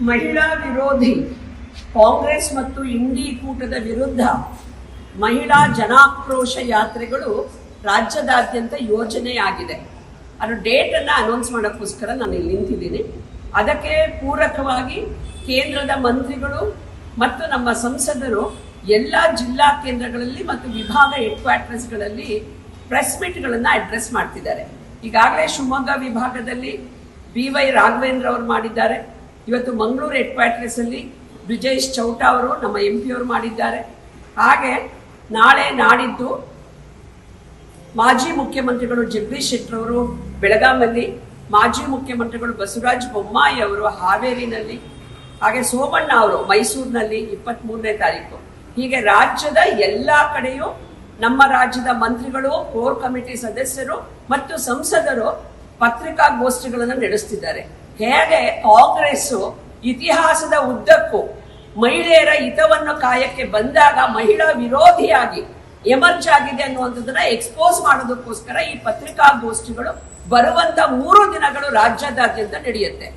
ಮಹಿಳಾ ವಿರೋಧಿ ಕಾಂಗ್ರೆಸ್ ಮತ್ತು ಇಂಡಿ ಕೂಟದ ವಿರುದ್ಧ ಮಹಿಳಾ ಜನಾಕ್ರೋಶ ಯಾತ್ರೆಗಳು ರಾಜ್ಯದಾದ್ಯಂತ ಯೋಜನೆಯಾಗಿದೆ. ಅದರ ಡೇಟ್ ಅನ್ನು ಅನೌನ್ಸ್ ಮಾಡೋಕ್ಕೋಸ್ಕರ ನಾನು ಇಲ್ಲಿ ನಿಂತಿದ್ದೀನಿ. ಅದಕ್ಕೆ ಪೂರಕವಾಗಿ ಕೇಂದ್ರದ ಮಂತ್ರಿಗಳು ಮತ್ತು ನಮ್ಮ ಸಂಸದರು ಎಲ್ಲ ಜಿಲ್ಲಾ ಕೇಂದ್ರಗಳಲ್ಲಿ ಮತ್ತು ವಿಭಾಗ ಹೆಡ್ ಕ್ವಾರ್ಟರ್ಸ್ಗಳಲ್ಲಿ ಪ್ರೆಸ್ ಮೀಟ್ಗಳನ್ನು ಅಡ್ರೆಸ್ ಮಾಡ್ತಿದ್ದಾರೆ. ಈಗಾಗಲೇ ಶಿವಮೊಗ್ಗ ವಿಭಾಗದಲ್ಲಿ BY ರಾಘವೇಂದ್ರ ಅವರು ಮಾಡಿದ್ದಾರೆ. ಇವತ್ತು ಮಂಗಳೂರು ಹೆಡ್ ಕ್ವಾರ್ಟರ್ಸ್ ಅಲ್ಲಿ ಬ್ರಿಜೇಶ್ ಚೌಟಾ ಅವರು ನಮ್ಮ MP ಅವರು ಮಾಡಿದ್ದಾರೆ. ಹಾಗೆ ನಾಳೆ ನಾಡಿದ್ದು ಮಾಜಿ ಮುಖ್ಯಮಂತ್ರಿಗಳು ಜಗದೀಶ್ ಶೆಟ್ಟರ್ ಅವರು ಬೆಳಗಾಮಲ್ಲಿ, ಮಾಜಿ ಮುಖ್ಯಮಂತ್ರಿಗಳು ಬಸವರಾಜ ಬೊಮ್ಮಾಯಿ ಅವರು ಹಾವೇರಿನಲ್ಲಿ, ಹಾಗೆ ಸೋಮಣ್ಣ ಅವರು ಮೈಸೂರಿನಲ್ಲಿ 23ನೇ ತಾರೀಕು. ಹೀಗೆ ರಾಜ್ಯದ ಎಲ್ಲ ಕಡೆಯೂ ನಮ್ಮ ರಾಜ್ಯದ ಮಂತ್ರಿಗಳು, ಕೋರ್ ಕಮಿಟಿ ಸದಸ್ಯರು ಮತ್ತು ಸಂಸದರು ಪತ್ರಿಕಾಗೋಷ್ಠಿಗಳನ್ನು ನಡೆಸುತ್ತಿದ್ದಾರೆ. ಹೇಗೆ ಕಾಂಗ್ರೆಸ್ ಇತಿಹಾಸದ ಉದ್ದಕ್ಕೂ ಮಹಿಳೆಯರ ಹಿತವನ್ನು ಕಾಯಕ್ಕೆ ಬಂದಾಗ ಮಹಿಳಾ ವಿರೋಧಿಯಾಗಿ ಎಮರ್ಜ್ ಆಗಿದೆ ಅನ್ನುವಂಥದ್ದನ್ನ ಎಕ್ಸ್ಪೋಸ್ ಮಾಡೋದಕ್ಕೋಸ್ಕರ ಈ ಪತ್ರಿಕಾಗೋಷ್ಠಿಗಳು ಬರುವಂತ 3 ದಿನಗಳು ರಾಜ್ಯದಾದ್ಯಂತ ನಡೆಯುತ್ತೆ.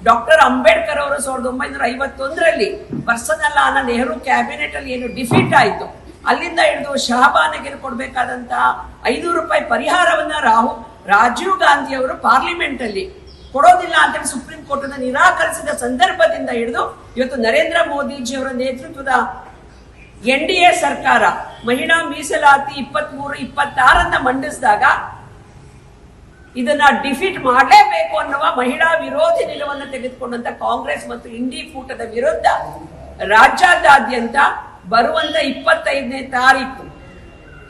ಡಾಕ್ಟರ್ ಅಂಬೇಡ್ಕರ್ ಅವರು 1951ರಲ್ಲಿ ಪರ್ಸನಲ್ ಆನ ನೆಹರು ಕ್ಯಾಬಿನೆಟ್ ಅಲ್ಲಿ ಏನು ಡಿಫೀಟ್ ಆಯಿತು, ಅಲ್ಲಿಂದ ಹಿಡಿದು ಶಹಬಾನಿಗೆ ಕೊಡಬೇಕಾದಂತಹ 500 ರೂಪಾಯಿ ಪರಿಹಾರವನ್ನ ರಾಜೀವ್ ಗಾಂಧಿ ಅವರು ಪಾರ್ಲಿಮೆಂಟ್ ಅಲ್ಲಿ ಕೊಡೋದಿಲ್ಲ ಅಂತೇಳಿ ಸುಪ್ರೀಂ ಕೋರ್ಟ್ ಅನ್ನು ನಿರಾಕರಿಸಿದ ಸಂದರ್ಭದಿಂದ ಹಿಡಿದು ಇವತ್ತು ನರೇಂದ್ರ ಮೋದಿಜಿ ಅವರ ನೇತೃತ್ವದ NDA ಸರ್ಕಾರ ಮಹಿಳಾ ಮೀಸಲಾತಿ 23-26 ಮಂಡಿಸಿದಾಗ ಇದನ್ನ ಡಿಫೀಟ್ ಮಾಡಲೇಬೇಕು ಅನ್ನುವ ಮಹಿಳಾ ವಿರೋಧಿ ನಿಲುವನ್ನು ತೆಗೆದುಕೊಂಡಂತ ಕಾಂಗ್ರೆಸ್ ಮತ್ತು ಇಂಡಿ ಕೂಟದ ವಿರುದ್ಧ ರಾಜ್ಯಾದ್ಯಂತ ಬರುವಂತ 25ನೇ ತಾರೀಕು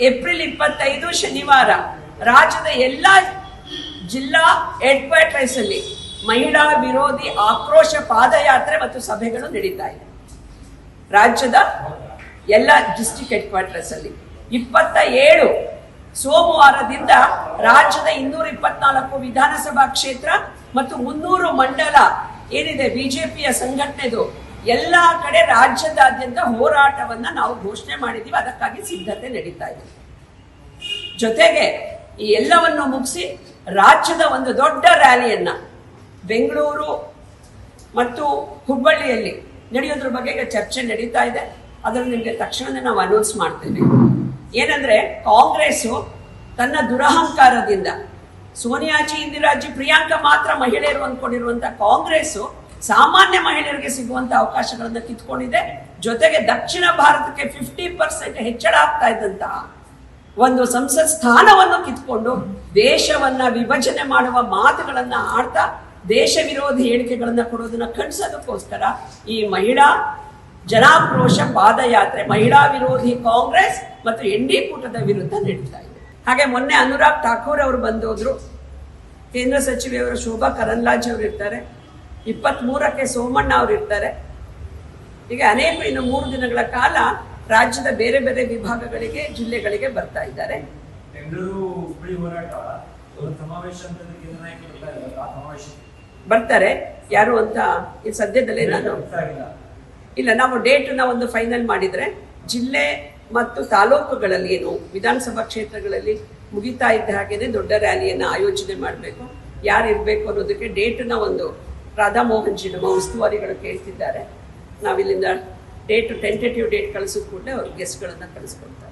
ಏಪ್ರಿಲ್ 25 ಶನಿವಾರ ರಾಜ್ಯದ ಎಲ್ಲ ಜಿಲ್ಲಾ ಹೆಡ್ ಕ್ವಾರ್ಟರ್ಸ್ ಅಲ್ಲಿ ಮಹಿಳಾ ವಿರೋಧಿ ಆಕ್ರೋಶ ಪಾದಯಾತ್ರೆ ಮತ್ತು ಸಭೆಗಳು ನಡೀತಾ ಇದೆ. ರಾಜ್ಯದ ಎಲ್ಲ ಡಿಸ್ಟ್ರಿಕ್ಟ್ ಹೆಡ್ ಕ್ವಾರ್ಟರ್ಸ್ ಅಲ್ಲಿ 27 ಸೋಮವಾರದಿಂದ ರಾಜ್ಯದ 224 ವಿಧಾನಸಭಾ ಕ್ಷೇತ್ರ ಮತ್ತು 300 ಮಂಡಲ ಏನಿದೆ ಬಿಜೆಪಿಯ ಸಂಘಟನೆದು ಎಲ್ಲಾ ಕಡೆ ರಾಜ್ಯದಾದ್ಯಂತ ಹೋರಾಟವನ್ನ ನಾವು ಘೋಷಣೆ ಮಾಡಿದ್ದೀವಿ. ಅದಕ್ಕಾಗಿ ಸಿದ್ಧತೆ ನಡೀತಾ ಇದೆ. ಜೊತೆಗೆ ಈ ಎಲ್ಲವನ್ನು ಮುಗಿಸಿ ರಾಜ್ಯದ ಒಂದು ದೊಡ್ಡ ರ್ಯಾಲಿಯನ್ನ ಬೆಂಗಳೂರು ಮತ್ತು ಹುಬ್ಬಳ್ಳಿಯಲ್ಲಿ ನಡೆಯೋದ್ರ ಬಗ್ಗೆ ಈಗ ಚರ್ಚೆ ನಡೀತಾ ಇದೆ. ಅದನ್ನು ನಿಮಗೆ ತಕ್ಷಣ ನಾವು ಅನೌನ್ಸ್ ಮಾಡ್ತೇವೆ. ಏನಂದ್ರೆ ಕಾಂಗ್ರೆಸ್ ತನ್ನ ದುರಹಂಕಾರದಿಂದ ಸೋನಿಯಾಜಿ, ಇಂದಿರಾಜಿ, ಪ್ರಿಯಾಂಕಾ ಮಾತ್ರ ಮಹಿಳೆಯರು ಅಂದ್ಕೊಂಡಿರುವಂತ ಕಾಂಗ್ರೆಸ್ ಸಾಮಾನ್ಯ ಮಹಿಳೆಯರಿಗೆ ಸಿಗುವಂತ ಅವಕಾಶಗಳನ್ನು ಕಿತ್ಕೊಂಡಿದೆ. ಜೊತೆಗೆ ದಕ್ಷಿಣ ಭಾರತಕ್ಕೆ 50% ಹೆಚ್ಚಳ ಆಗ್ತಾ ಇದ್ದಂತಹ ಒಂದು ಸಂಸತ್ ಸ್ಥಾನವನ್ನು ಕಿತ್ಕೊಂಡು ದೇಶವನ್ನ ವಿಭಜನೆ ಮಾಡುವ ಮಾತುಗಳನ್ನ ಆಡ್ತಾ ದೇಶ ವಿರೋಧಿ ಹೇಳಿಕೆಗಳನ್ನ ಕೊಡೋದನ್ನ ಖಂಡಿಸೋದಕ್ಕೋಸ್ಕರ ಈ ಮಹಿಳಾ ಜನಾಕ್ರೋಶ ಪಾದಯಾತ್ರೆ ಮಹಿಳಾ ವಿರೋಧಿ ಕಾಂಗ್ರೆಸ್ ಮತ್ತು ND ಕೂಟದ ವಿರುದ್ಧ ನಡೀತಾ ಇದೆ. ಹಾಗೆ ಮೊನ್ನೆ ಅನುರಾಗ್ ಠಾಕೂರ್ ಅವರು ಬಂದೋದ್ರು, ಕೇಂದ್ರ ಸಚಿವೆಯವರು ಶೋಭಾ ಕರಂದ್ಲಾಜೆ ಅವರು ಇರ್ತಾರೆ, 23ಕ್ಕೆ ಸೋಮಣ್ಣ ಅವರು ಇರ್ತಾರೆ. ಹೀಗೆ ಅನೇಕ ಇನ್ನು 3 ದಿನಗಳ ಕಾಲ ರಾಜ್ಯದ ಬೇರೆ ಬೇರೆ ವಿಭಾಗಗಳಿಗೆ, ಜಿಲ್ಲೆಗಳಿಗೆ ಬರ್ತಾ ಇದ್ದಾರೆ. ಬರ್ತಾರೆ ಯಾರು ಅಂತ ಈ ಸದ್ಯದಲ್ಲೇ ನಾವು ಡೇಟನ್ನ ಒಂದು ಫೈನಲ್ ಮಾಡಿದ್ರೆ ಜಿಲ್ಲೆ ಮತ್ತು ತಾಲೂಕುಗಳಲ್ಲಿ ಏನು ವಿಧಾನಸಭಾ ಕ್ಷೇತ್ರಗಳಲ್ಲಿ ಮುಗಿತಾ ಇದ್ದ ಹಾಗೇನೆ ದೊಡ್ಡ ರ್ಯಾಲಿಯನ್ನು ಆಯೋಜನೆ ಮಾಡಬೇಕು. ಯಾರು ಇರಬೇಕು ಅನ್ನೋದಕ್ಕೆ ಡೇಟನ್ನ ಒಂದು ರಾಧಾ ಮೋಹನ್ ಜಿ ನಮ್ಮ ಉಸ್ತುವಾರಿಗಳು ಕೇಳ್ತಿದ್ದಾರೆ. ನಾವಿಲ್ಲಿಂದ ಟೆಂಟೇಟಿವ್ ಡೇಟ್ ಕಳಿಸಿದ ಕೂಡಲೇ ಅವ್ರ ಗೆಸ್ಟ್ಗಳನ್ನ ಕಳಿಸ್ಕೊಡ್ತಾರೆ.